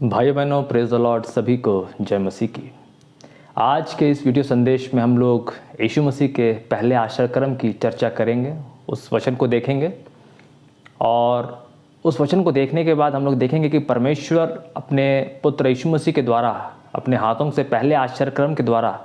भाई बहनों, praise the Lord, सभी को जय मसीह की। आज के इस वीडियो संदेश में हम लोग यीशु मसीह के पहले आश्रयक्रम की चर्चा करेंगे, उस वचन को देखेंगे और उस वचन को देखने के बाद हम लोग देखेंगे कि परमेश्वर अपने पुत्र यीशु मसीह के द्वारा, अपने हाथों से पहले आश्रयक्रम के द्वारा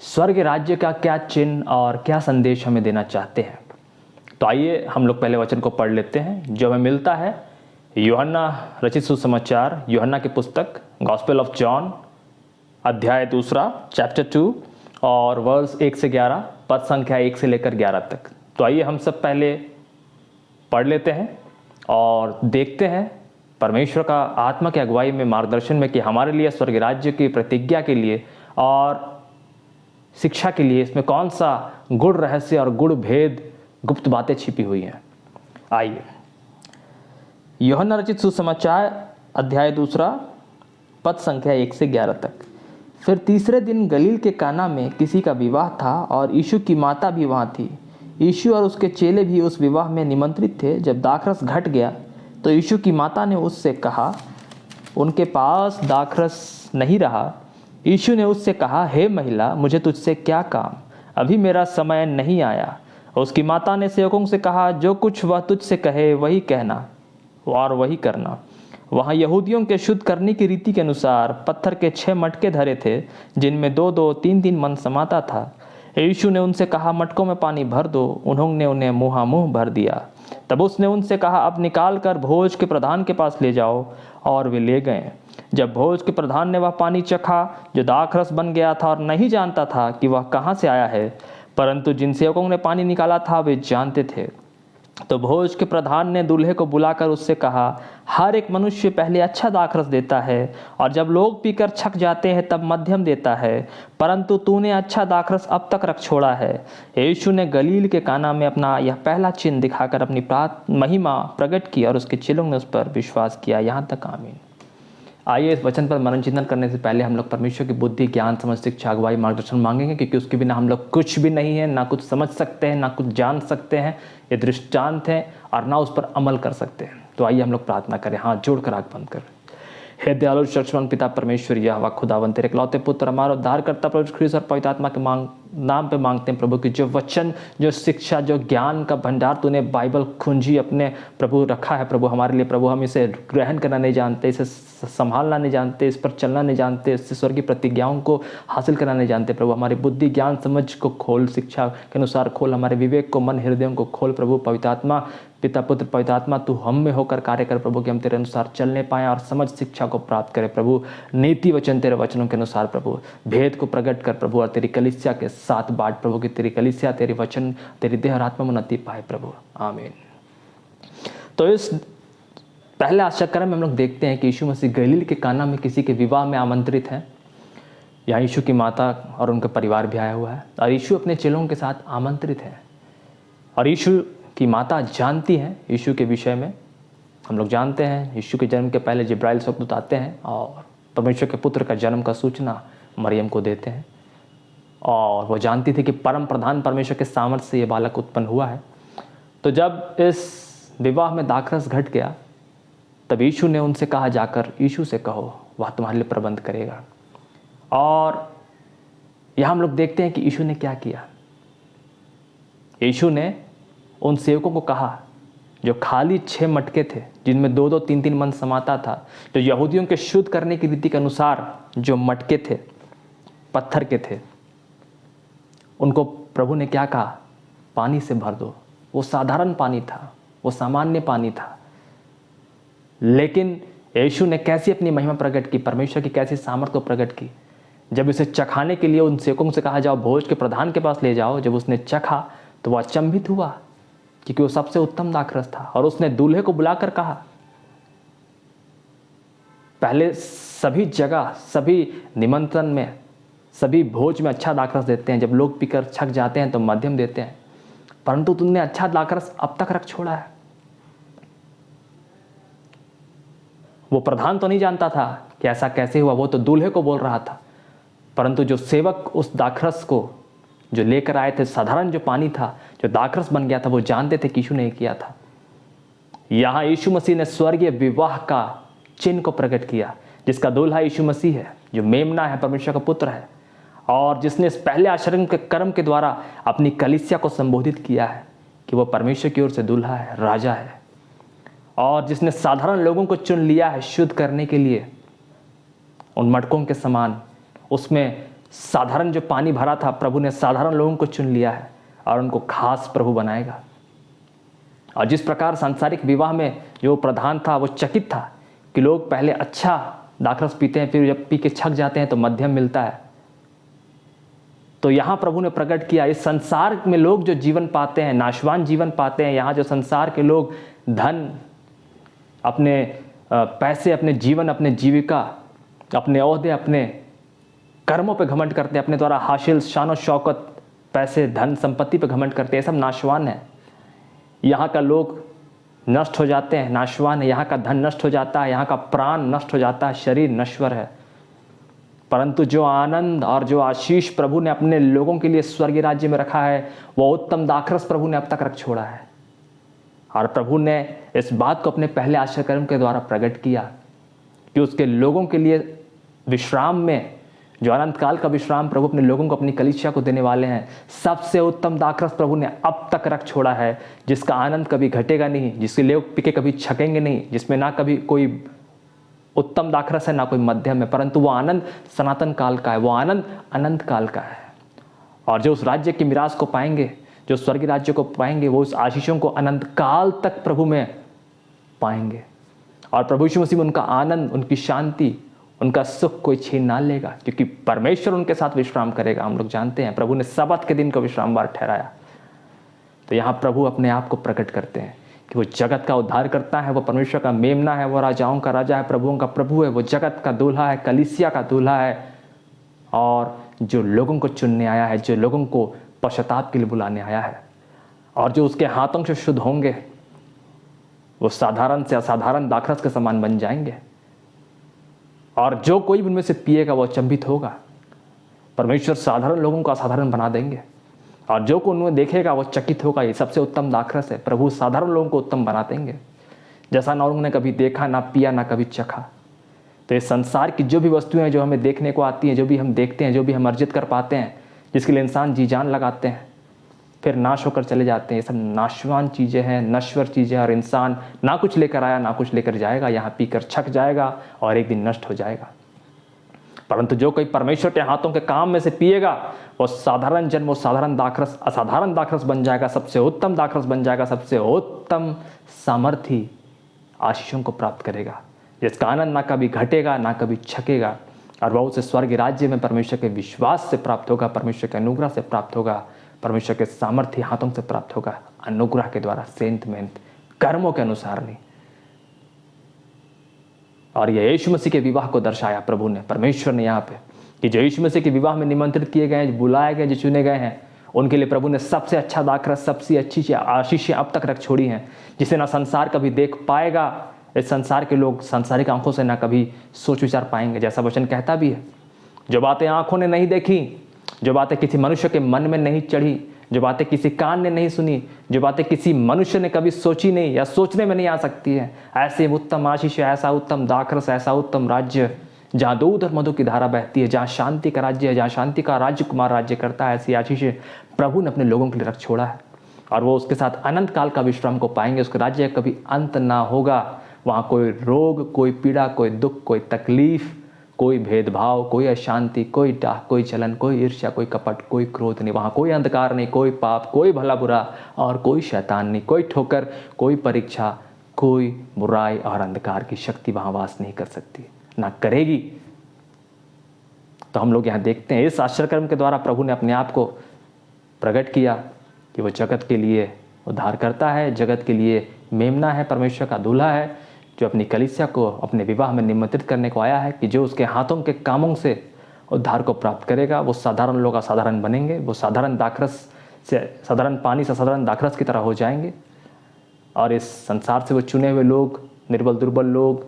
स्वर्ग राज्य का क्या चिन्ह और क्या संदेश हमें देना चाहते हैं। तो आइए हम लोग पहले वचन को पढ़ लेते हैं जो हमें मिलता है यूहन्ना रचित सुसमाचार, यूहन्ना की पुस्तक गॉस्पेल ऑफ जॉन, अध्याय 2 चैप्टर 2 और वर्स 1 से 11, पद संख्या 1 से लेकर 11 तक। तो आइए हम सब पहले पढ़ लेते हैं और देखते हैं परमेश्वर का आत्मा की अगुवाई में, मार्गदर्शन में कि हमारे लिए स्वर्ग राज्य की प्रतिज्ञा के लिए और शिक्षा के लिए इसमें कौन सा गुड़ रहस्य और गुड़ भेद, गुप्त बातें छिपी हुई हैं। आइए यूहन्ना रचित सुसमाचार अध्याय 2 पद संख्या 1 से 11 तक। फिर तीसरे दिन गलील के काना में किसी का विवाह था और यीशु की माता भी वहाँ थी। यीशु और उसके चेले भी उस विवाह में निमंत्रित थे। जब दाखरस घट गया तो यीशु की माता ने उससे कहा, उनके पास दाखरस नहीं रहा। यीशु ने उससे कहा, हे महिला, मुझे तुझसे क्या काम, अभी मेरा समय नहीं आया। उसकी माता ने सेवकों से कहा, जो कुछ वह तुझसे कहे वही कहना और वही करना। वहाँ यहूदियों के शुद्ध करने की रीति के अनुसार पत्थर के 6 मटके धरे थे, जिनमें 2-2, 3-3 मन समाता था। यीशु ने उनसे कहा, मटकों में पानी भर दो। उन्होंने उन्हें मुँहामुँह भर दिया। तब उसने उनसे कहा, अब निकाल कर भोज के प्रधान के पास ले जाओ। और वे ले गए। जब भोज के प्रधान ने वह पानी चखा जो दाखरस बन गया था और नहीं जानता था कि वह कहाँ से आया है, परंतु जिन सेवकों ने पानी निकाला था वे जानते थे, तो भोज के प्रधान ने दूल्हे को बुलाकर उससे कहा, हर एक मनुष्य पहले अच्छा दाखरस देता है और जब लोग पीकर छक जाते हैं तब मध्यम देता है, परंतु तूने अच्छा दाखरस अब तक रख छोड़ा है। यीशु ने गलील के काना में अपना यह पहला चिन्ह दिखाकर अपनी महिमा प्रकट की और उसके चेलों ने उस पर विश्वास किया। यहाँ तक आमीन। आइए इस वचन पर मनन चिंतन करने से पहले हम लोग परमेश्वर की बुद्धि, ज्ञान, समझ, शिक्षा, अगुवाई, मार्गदर्शन मांगेंगे, क्योंकि उसके बिना हम लोग कुछ भी नहीं है, ना कुछ समझ सकते हैं, ना कुछ जान सकते हैं। ये दृष्टांत है और ना उस पर अमल कर सकते हैं। तो आइए हम लोग प्रार्थना करें, हाथ जोड़कर आँख बंद कर। हे दयालु सर्वशक्तिमान पिता परमेश्वर, यहोवा खुदावन, तेरे इकलौते पुत्र हमारा उद्धारकर्ता प्रभु यीशु ख्रीस्त और पवित्र आत्मा के नाम पे मांगते हैं प्रभु कि जो वचन, जो शिक्षा, जो ज्ञान का भंडार तूने बाइबल कुंजी अपने प्रभु रखा है प्रभु हमारे लिए प्रभु, हम इसे ग्रहण करना नहीं जानते, इसे संभालना नहीं जानते, इस पर चलना नहीं जानते, इससे स्वर्गीय प्रतिज्ञाओं को हासिल करना नहीं जानते प्रभु। हमारी बुद्धि, ज्ञान, समझ को खोल, शिक्षा के अनुसार खोल, हमारे विवेक को, मन, हृदयों को खोल प्रभु। पवित्र आत्मा, पिता, पुत्र, पवित्र आत्मा, तू हम में होकर कार्य कर प्रभु कि हम तेरे अनुसार चलने पाएं और समझ, शिक्षा को प्राप्त करें प्रभु। नीति वचन तेरे वचनों के अनुसार प्रभु, भेद को प्रकट कर प्रभु और तेरी कलीसिया के साथ बांट प्रभु कि तेरी कलीसिया, तेरे वचन, तेरी देह और आत्मा में उन्नति पाए प्रभु। आमीन। तो इस पहले आश्रयक्रम में हम लोग देखते हैं कि यीशु मसीह गलील के काना में किसी के विवाह में आमंत्रित हैं। यहाँ यीशु की माता और उनका परिवार भी आया हुआ है और यीशु अपने चेलों के साथ आमंत्रित है। और यीशु की माता जानती हैं यीशु के विषय में। हम लोग जानते हैं यीशु के जन्म के पहले जिब्राइल स्वर्गदूत आते हैं और परमेश्वर के पुत्र का जन्म का सूचना मरियम को देते हैं। और वो जानती थी कि परम प्रधान परमेश्वर के सामर्थ्य से ये बालक उत्पन्न हुआ है। तो जब इस विवाह में दाखरस घट गया तब यीशु ने उनसे कहा, जाकर यीशु से कहो, वह तुम्हारे लिए प्रबंध करेगा। और यहाँ हम लोग देखते हैं कि यीशु ने क्या किया। यीशु ने उन सेवकों को कहा, जो खाली 6 मटके थे जिनमें 2-2, 3-3 मन समाता था, जो यहूदियों के शुद्ध करने की रीति के अनुसार जो मटके थे, पत्थर के थे, उनको प्रभु ने क्या कहा, पानी से भर दो। वो साधारण पानी था, वो सामान्य पानी था, लेकिन यीशु ने कैसी अपनी महिमा प्रकट की, परमेश्वर की कैसी सामर्थ्य को प्रकट की। जब इसे चखाने के लिए उन सेवकों से कहा, जाओ भोज के प्रधान के पास ले जाओ। जब उसने चखा तो वह अचंभित हुआ क्योंकि वो सबसे उत्तम दाखरस था। और उसने दूल्हे को बुलाकर कहा, पहले सभी जगह, सभी निमंत्रण में, सभी भोज में अच्छा दाखरस देते हैं, जब लोग पीकर छक जाते हैं तो मध्यम देते हैं, परंतु तुमने अच्छा दाखरस अब तक रख छोड़ा है। वो प्रधान तो नहीं जानता था कि ऐसा कैसे हुआ, वो तो दूल्हे को बोल रहा था, परंतु जो सेवक उस दाखरस को जो लेकर आए थे, साधारण जो पानी था, जो दाखरस बन गया था, वो जानते थे कि यीशु ने किया था। यहाँ यीशु मसीह ने स्वर्गीय विवाह का चिन्ह को प्रकट किया, जिसका दूल्हा यीशु मसीह है, जो मेमना है, परमेश्वर का पुत्र है, और जिसने इस पहले आश्चर्य के कर्म के द्वारा अपनी कलीसिया को संबोधित किया है कि वो परमेश्वर की ओर से दूल्हा है, राजा है, और जिसने साधारण लोगों को चुन लिया है शुद्ध करने के लिए। उन मटकों के समान उसमें साधारण जो पानी भरा था, प्रभु ने साधारण लोगों को चुन लिया है और उनको खास प्रभु बनाएगा। और जिस प्रकार सांसारिक विवाह में जो प्रधान था वो चकित था कि लोग पहले अच्छा दाखरस पीते हैं, फिर जब पी के छक जाते हैं तो मध्यम मिलता है, तो यहाँ प्रभु ने प्रकट किया इस संसार में लोग जो जीवन पाते हैं, नाशवान जीवन पाते हैं, यहाँ जो संसार के लोग धन, अपने पैसे, अपने जीवन, अपने जीविका, अपने ओहदे, अपने कर्मों पे घमंड करते हैं, अपने द्वारा हासिल शान और शौकत, पैसे, धन, संपत्ति पे घमंड करते हैं, सब नाशवान है। यहाँ का लोग नष्ट हो जाते हैं, नाशवान है। यहाँ का धन नष्ट हो जाता है, यहाँ का प्राण नष्ट हो जाता है, शरीर नश्वर है। परंतु जो आनंद और जो आशीष प्रभु ने अपने लोगों के लिए स्वर्गीय राज्य में रखा है, वो उत्तम दाखरस प्रभु ने अब तक रख छोड़ा है। और प्रभु ने इस बात को अपने पहले आश्चर्यकर्म के द्वारा प्रकट किया कि उसके लोगों के लिए विश्राम में, जो अनंत काल का विश्राम प्रभु अपने लोगों को, अपनी कलीसिया को देने वाले हैं, सबसे उत्तम दाखरस प्रभु ने अब तक रख छोड़ा है, जिसका आनंद कभी घटेगा नहीं, जिसके लोग पीके कभी छकेंगे नहीं, जिसमें ना कभी कोई उत्तम दाखरस है ना कोई मध्यम है, परंतु वो आनंद सनातन काल का है, वो आनंद अनंत काल का है। और जो उस राज्य की मिरास को पाएंगे, जो स्वर्गीय राज्य को पाएंगे, वो उस आशीषों को अनंत काल तक प्रभु में पाएंगे। और प्रभु यीशु मसीह में उनका आनंद, उनकी शांति, उनका सुख कोई छीन ना लेगा, क्योंकि परमेश्वर उनके साथ विश्राम करेगा। हम लोग जानते हैं प्रभु ने सब्त के दिन को विश्रामवार ठहराया। तो यहाँ प्रभु अपने आप को प्रकट करते हैं कि वो जगत का उद्धार करता है, वो परमेश्वर का मेमना है, वो राजाओं का राजा है, प्रभुओं का प्रभु है, वो जगत का दूल्हा है, कलीसिया का दूल्हा है, और जो लोगों को चुनने आया है, जो लोगों को पश्चाताप के लिए बुलाने आया है, और जो उसके हाथों से शुद्ध होंगे वो साधारण से असाधारण दाखरस के समान बन जाएंगे। और जो कोई भी उनमें से पिएगा वो अचंभित होगा। परमेश्वर साधारण लोगों को असाधारण बना देंगे, और जो को उन्हें देखेगा वो चकित होगा। ये सबसे उत्तम दाखरस है। प्रभु साधारण लोगों को उत्तम बना देंगे, जैसा ना उन्होंने कभी देखा, ना पिया, ना कभी चखा। तो इस संसार की जो भी वस्तुएं हैं जो हमें देखने को आती हैं, जो भी हम देखते हैं, जो भी हम अर्जित कर पाते हैं, जिसके लिए इंसान जी जान लगाते हैं, फिर नाश होकर चले जाते हैं। ये सब नाशवान चीज़ें हैं, नश्वर चीज़ें, और इंसान ना कुछ लेकर आया ना कुछ लेकर जाएगा, यहाँ पीकर छक जाएगा और एक दिन नष्ट हो जाएगा। परंतु जो कोई परमेश्वर के हाथों के काम में से पिएगा, वो साधारण जन्म, वो साधारण दाखरस असाधारण दाखरस बन जाएगा, सबसे उत्तम दाखरस बन जाएगा, सबसे उत्तम सामर्थी आशीषों को प्राप्त करेगा, जिसका आनंद ना कभी घटेगा ना कभी छकेगा। और वह उसे स्वर्ग राज्य में परमेश्वर के विश्वास से प्राप्त होगा, परमेश्वर के अनुग्रह से प्राप्त होगा, परमेश्वर के सामर्थ्य हाथों से प्राप्त होगा, अनुग्रह के द्वारा, सेंत मेहनत, कर्मों के अनुसार नहीं। और यह यीशु मसीह के विवाह को दर्शाया प्रभु ने, परमेश्वर ने यहाँ पे, कि जो यीशु मसीह के विवाह में निमंत्रित किए गए हैं, बुलाए गए, जो चुने गए हैं, उनके लिए प्रभु ने सबसे अच्छा दाखरस, सबसे अच्छी आशीषें अब तक रख छोड़ी हैं, जिसे ना संसार कभी देख पाएगा। इस संसार के लोग सांसारिक आंखों से ना कभी सोच विचार पाएंगे, जैसा वचन कहता भी है। जो बातें आंखों ने नहीं देखी, जो बातें किसी मनुष्य के मन में नहीं चढ़ी, जो बातें किसी कान ने नहीं सुनी, जो बातें किसी मनुष्य ने कभी सोची नहीं या सोचने में नहीं आ सकती है, ऐसे उत्तम आशीष, ऐसा उत्तम दाखरस, ऐसा उत्तम राज्य, जहाँ दूध और मधु की धारा बहती है, जहाँ शांति का राज्य है, जहाँ शांति का राजकुमार राज्य करता है, ऐसी आशीष प्रभु ने अपने लोगों के लिए रख छोड़ा है। और वो उसके साथ अनंत काल का विश्राम को पाएंगे। उसके राज्य का कभी अंत ना होगा। वहाँ कोई रोग, कोई पीड़ा, कोई दुख, कोई तकलीफ, कोई भेदभाव, कोई अशांति, कोई डाह, कोई जलन, कोई ईर्ष्या, कोई कपट, कोई क्रोध नहीं। वहाँ कोई अंधकार नहीं, कोई पाप, कोई भला बुरा और कोई शैतान नहीं, कोई ठोकर, कोई परीक्षा, कोई बुराई और अंधकार की शक्ति वहाँ वास नहीं कर सकती, ना करेगी। तो हम लोग यहाँ देखते हैं इस आश्चर्यकर्म के द्वारा प्रभु ने अपने आप को प्रकट किया कि वो जगत के लिए उद्धार करता है, जगत के लिए मेमना है, परमेश्वर का दूल्हा है, जो अपनी कलीसिया को अपने विवाह में निमंत्रित करने को आया है, कि जो उसके हाथों के कामों से उद्धार को प्राप्त करेगा। वो साधारण लोग असाधारण बनेंगे, वो साधारण दाखरस से, साधारण पानी से साधारण दाखरस की तरह हो जाएंगे। और इस संसार से वो चुने हुए लोग, निर्बल दुर्बल लोग,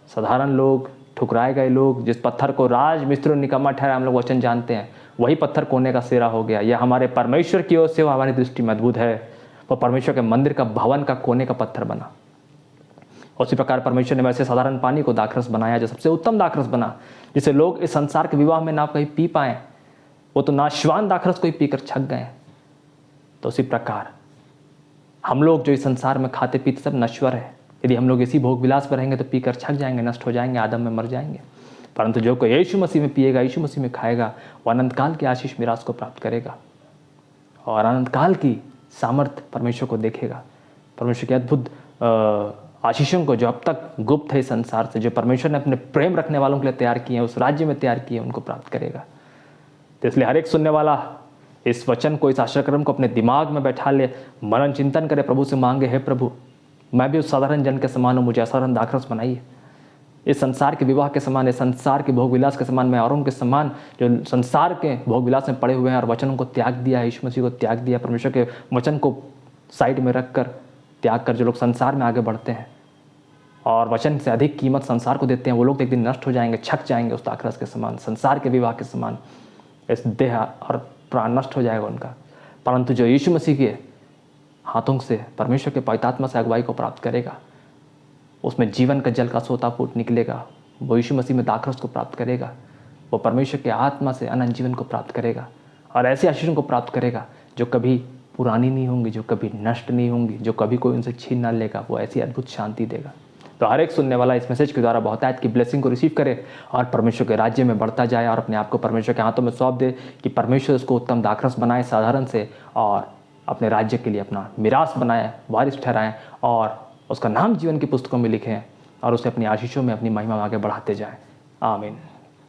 साधारण लोग, ठुकराए गए लोग, जिस पत्थर को राज मिस्त्रियों ने निकम्मा ठहराया, हम लोग वचन जानते हैं, वही पत्थर कोने का सिरा हो गया। यह हमारे परमेश्वर की ओर से, वो हमारी दृष्टि में अद्भुत है। वो परमेश्वर के मंदिर का, भवन का कोने का पत्थर बना। उसी प्रकार परमेश्वर ने वैसे साधारण पानी को दाखरस बनाया, जो सबसे उत्तम दाखरस बना, जिसे लोग इस संसार के विवाह में ना कहीं पी पाएँ, वो तो नाशवान दाखरस को ही पीकर छक गए। तो उसी प्रकार हम लोग जो इस संसार में खाते पीते सब नश्वर है। यदि हम लोग इसी भोग विलास पर रहेंगे तो पीकर छक जाएंगे, नष्ट हो जाएंगे, आदम में मर जाएंगे। परंतु जो कोई यीशु मसीह में पिएगा, यीशु मसीह में खाएगा, वो अनंत काल की आशीष मिरास को प्राप्त करेगा और अनंत काल की सामर्थ्य परमेश्वर को देखेगा। परमेश्वर के अद्भुत आशीषों को जो अब तक गुप्त है इस संसार से, जो परमेश्वर ने अपने प्रेम रखने वालों के लिए तैयार किए हैं, उस राज्य में तैयार किए हैं, उनको प्राप्त करेगा। तो इसलिए हर एक सुनने वाला इस वचन को, इस आश्रयक्रम को अपने दिमाग में बैठा ले, मनन चिंतन करे, प्रभु से मांगे, हे प्रभु मैं भी उस साधारण जन के समान हूँ, मुझे असाधारण दाखरस बनाइए। इस संसार के विवाह के समान, इस संसार के भोग विलास के समान, मैं औरों के समान जो संसार के भोग विलास में पड़े हुए हैं और वचनों को त्याग दिया है, यीशु मसीह को त्याग दिया, परमेश्वर के वचन को साइड में रख कर त्याग कर जो लोग संसार में आगे बढ़ते हैं और वचन से अधिक कीमत संसार को देते हैं, वो लोग एक दिन नष्ट हो जाएंगे, छक जाएंगे उस दाखरस के समान, संसार के विवाह के समान। इस देह और प्राण नष्ट हो जाएगा उनका। परंतु जो यीशु मसीह के हाथों से, परमेश्वर के पवित्र आत्मा से अगुवाई को प्राप्त करेगा, उसमें जीवन का जल का सोता फूट निकलेगा, वो यीशु मसीह में दाखरस को प्राप्त करेगा, वो परमेश्वर के आत्मा से अनंत जीवन को प्राप्त करेगा और ऐसी आशीषों को प्राप्त करेगा जो कभी पुरानी नहीं होंगी, जो कभी नष्ट नहीं होंगी, जो कभी कोई उनसे छीन ना लेगा। वो ऐसी अद्भुत शांति देगा। तो हर एक सुनने वाला इस मैसेज के द्वारा बहुतायत की ब्लेसिंग को रिसीव करे और परमेश्वर के राज्य में बढ़ता जाए और अपने आप को परमेश्वर के हाथों में सौंप दे कि परमेश्वर उसको उत्तम दाखरस बनाए साधारण से और अपने राज्य के लिए अपना मिरास बनाए, वारिस ठहराएं और उसका नाम जीवन की पुस्तकों में लिखें और उसे अपनी आशीषों में अपनी महिमा आगे बढ़ाते जाएं। आमीन।